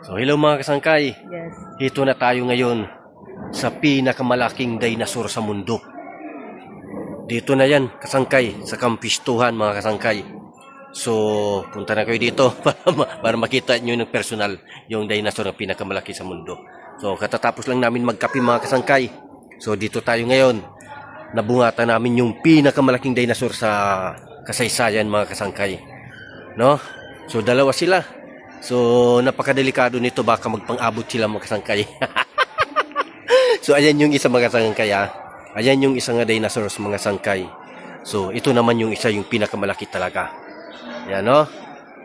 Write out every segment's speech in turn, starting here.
So hello mga kasangkay. Yes. Dito na tayo ngayon sa pinakamalaking dinosaur sa mundo. Dito na yan kasangkay, sa kampistuhan mga kasangkay. So punta na kayo dito para makita nyo ng personal yung dinosaur na pinakamalaki sa mundo. So katatapos lang namin magkape mga kasangkay. So dito tayo ngayon. Nabungatan namin yung pinakamalaking dinosaur sa kasaysayan mga kasangkay. No? So dalawa sila. So napakadelikado nito, baka magpang-abot sila mga kasangkay. So ayan yung isa mga kasangkay. Ayan yung isang dinosaurs mga sangkay. So ito naman yung isa, yung pinakamalaki talaga. Yan, no?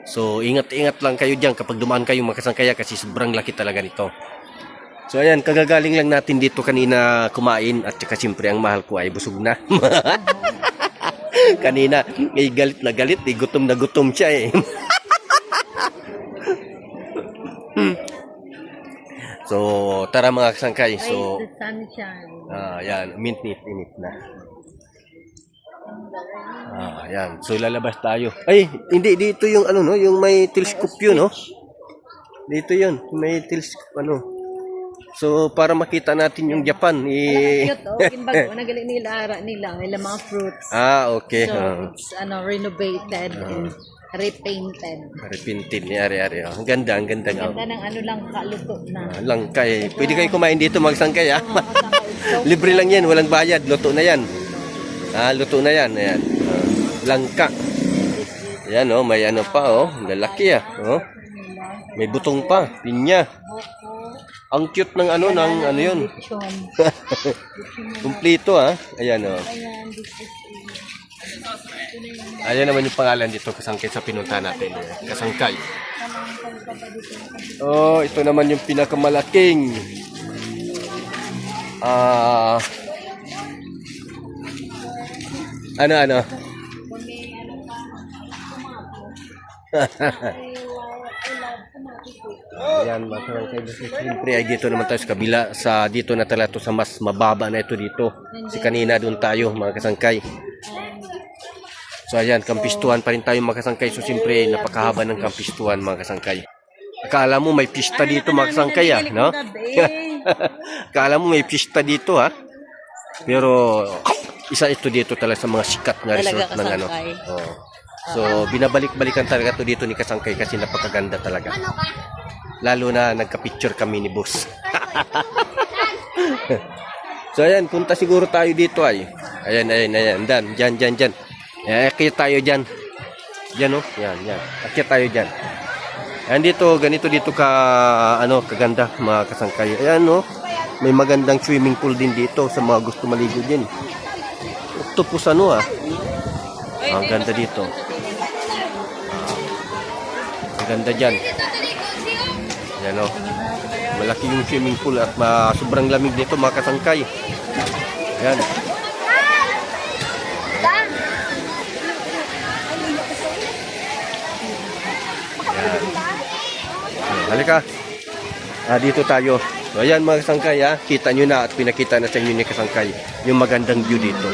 So ingat-ingat lang kayo diyan kapag dumaan kayo mga kasangkay kasi sobrang laki talaga nito. So ayan, kagagaling lang natin dito kanina kumain at saka siyempre ang mahal ko ay busog na. Kanina galit na galit, gutom na gutom siya eh. So tara mga kasangkay. So the sunshine. yan, minit na. Yan. So lalabas tayo. Ay, hindi dito yung ano no, yung may telescope yun, no? Dito 'yun, may telescope ano. So para makita natin yung Japan Cute, oh. Kimbago, nagali nila mga fruits. Okay. So it's renovated and repainted. Repainted ni ari-ari. Ang ganda nga. Ganda ng ano lang, kaluto na. Langkay. Pwede kayo kumain dito magsangkay Libre lang yan, walang bayad. Luto na yan. Luto na yan. Ayan. Langka. Ayan may ano pa lalaki May butong pa, pinya. Ang cute ng ng yun. Kumpleto Ayan Ayan naman yung pangalan dito, kasangkay sa pinunta natin. Kasangkay. Ito naman yung pinakamalaking ano? Ayan, siyempre ay dito naman tayo sa kabila. Dito na talaga sa mas mababa na ito dito. Si kanina doon tayo mga kasangkay. So ayan, kampistuhan pa rin tayo mga kasangkay. So siyempre napakahaba ng kampistuhan mga kasangkay. Akala mo may pista dito mga kasangkay no? Akala mo may pista dito Pero isa ito dito talaga sa mga sikat na resort ng ano. So binabalik-balikan talaga to dito ni kasangkay kasi napakaganda talaga. Lalo na nagka-picture kami ni boss. So ayan, punta siguro tayo dito ay. Ayan. Diyan. Akyat tayo dyan. Yan yan. Akyat tayo dyan. Ayan dito, ganito dito kaganda mga kasangkay. Ayan may magandang swimming pool din dito sa mga gusto maligo din. Octopus ang ganda dito. Ang ganda dyan. Ayan malaki yung swimming pool at sobrang lamig dito mga kasangkay. Ayan. Halika. Dito tayo. So ayan mga kasangkay kita nyo na at pinakita na sa inyo ni kasangkay yung magandang view dito.